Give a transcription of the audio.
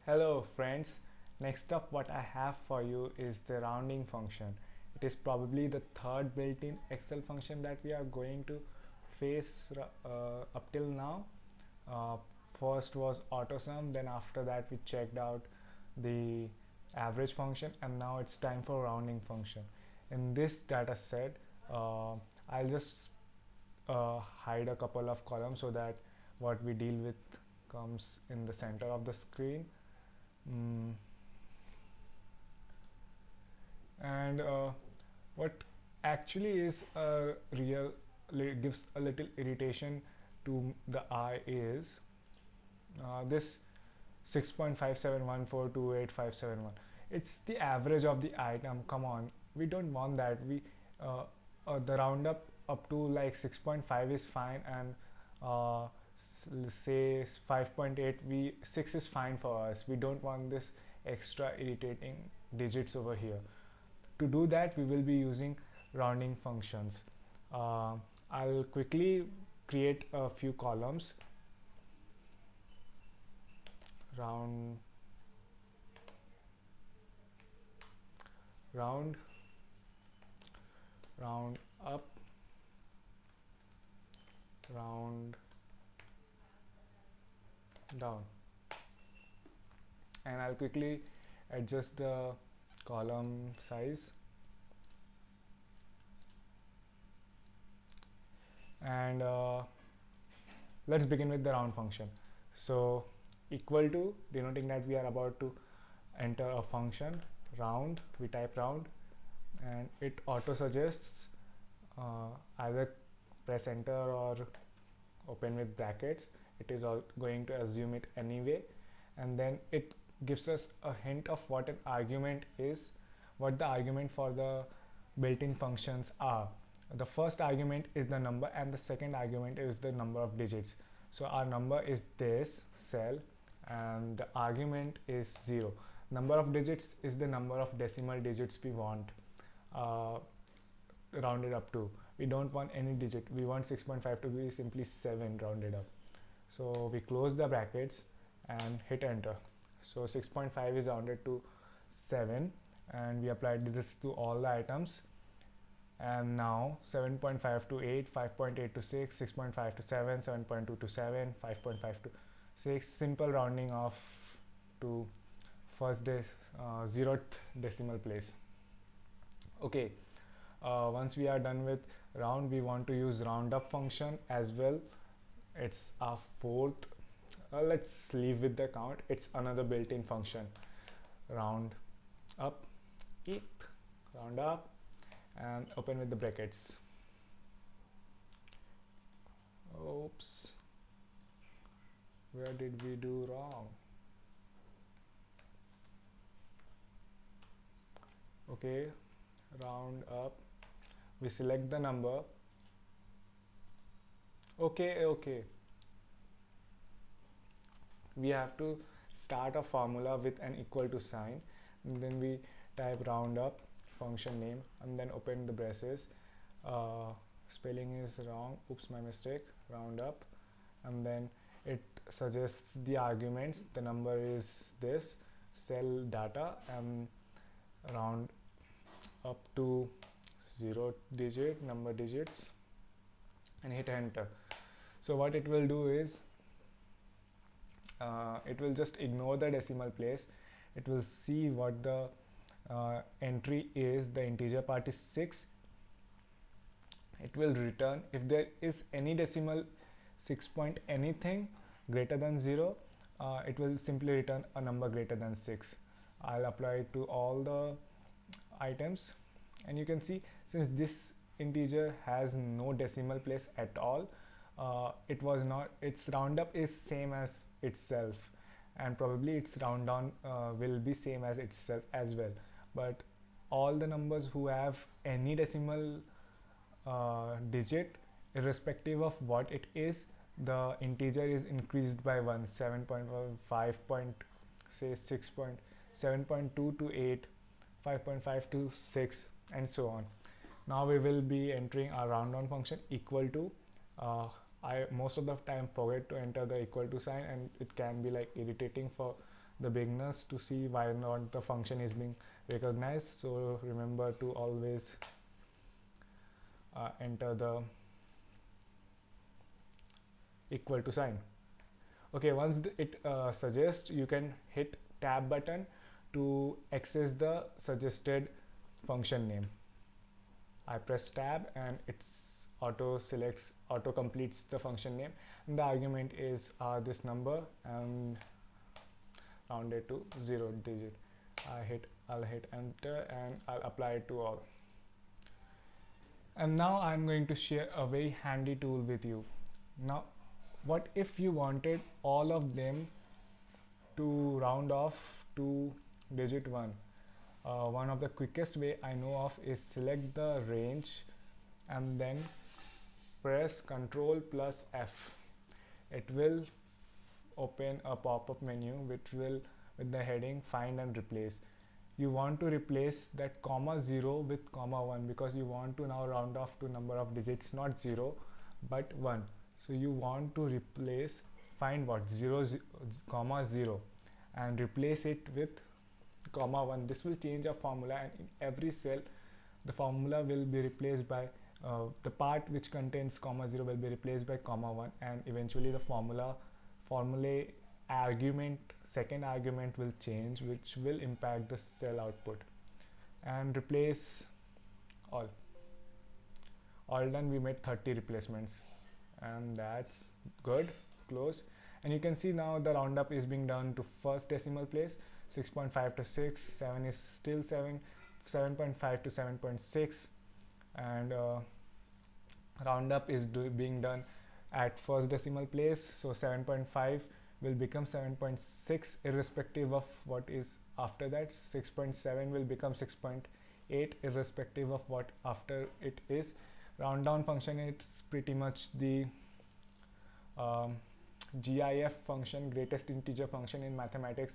Hello friends, next up what I have for you is the rounding function. It is probably the third built-in Excel function that we are going to face up till now. Uh, First was AutoSum, then after that we checked out the average function, and now it's time for rounding function. In this data set, I'll just hide a couple of columns so that what we deal with comes in the center of the screen. Mm. And what actually is a real gives a little irritation to the eye is this 6.571428,571. It's the average of the item. Come on, we don't want that. We the roundup up to like 6.5 is fine, and say 5.8, we 6 is fine for us. We don't want this extra irritating digits over here. To do that, we will be using rounding functions. I'll quickly create a few columns. Round up, round down, and I'll quickly adjust the column size. And let's begin with the round function. So equal to, denoting that we are about to enter a function round, we type round, and it auto suggests either press enter or open with brackets. It is all going to assume it anyway, and then it gives us a hint of what an argument is, what the argument for the built-in functions are. The first argument is the number, and the second argument is the number of digits. So our number is this cell, and the argument is 0. Number of digits is the number of decimal digits we want rounded up to. We don't want any digit. We want 6.5 to be simply 7 rounded up. So we close the brackets and hit enter. So 6.5 is rounded to 7, and we applied this to all the items. And now 7.5 to 8, 5.8 to 6, 6.5 to 7, 7.2 to 7, 5.5 to 6. Simple rounding off to first 0th decimal place. Okay, once we are done with round, we want to use roundup function as well. It's our fourth. Let's leave with the count. It's another built-in function. Round up, keep, round up, and open with the brackets. Oops, where did we do wrong? Okay, round up, we select the number. Okay, we have to start a formula with an equal to sign, and then we type round up function name, and then open the braces. Spelling is wrong, oops, my mistake. Round up, and then it suggests the arguments. The number is this cell data, and round up to 0 digit number digits, and hit enter. So what it will do is it will just ignore the decimal place. It will see what the entry is. The integer part is 6. It will return if there is any decimal 6 point anything greater than 0. It will simply return a number greater than 6. I'll apply it to all the items, and you can see, since this integer has no decimal place at all, its roundup is same as itself, and probably its round down will be same as itself as well. But all the numbers who have any decimal digit, irrespective of what it is, the integer is increased by 1. 7.5 say 6.7.2 to 8, 5.5 to 6, and so on. Now we will be entering our round down function equal to. I most of the time forget to enter the equal to sign, and it can be like irritating for the beginners to see why not the function is being recognized. So remember to always enter the equal to sign. Okay, once it suggests, you can hit tab button to access the suggested function name. I press tab and it's auto completes the function name, and the argument is this number and rounded to 0 digit. I'll hit enter and I'll apply it to all. And now I'm going to share a very handy tool with you. Now what if you wanted all of them to round off to digit 1? One of the quickest way I know of is select the range and then press Ctrl plus F. It will open a pop-up menu which will with the heading find and replace. You want to replace that comma 0 with comma 1 because you want to now round off to number of digits, not 0 but 1. So you want to replace find what 0, comma 0 and replace it with comma 1. This will change our formula, and in every cell the formula will be replaced by the part which contains comma 0 will be replaced by comma 1, and eventually the formula argument, second argument will change, which will impact the cell output. And replace all done. We made 30 replacements and that's good. Close, and you can see now the roundup is being done to first decimal place. 6.5 to 6, 7 is still 7, 7.5 to 7.6, and roundup is being done at first decimal place. So 7.5 will become 7.6 irrespective of what is after that. 6.7 will become 6.8 irrespective of what after it is. Round down function, it's pretty much the GIF function, greatest integer function in mathematics.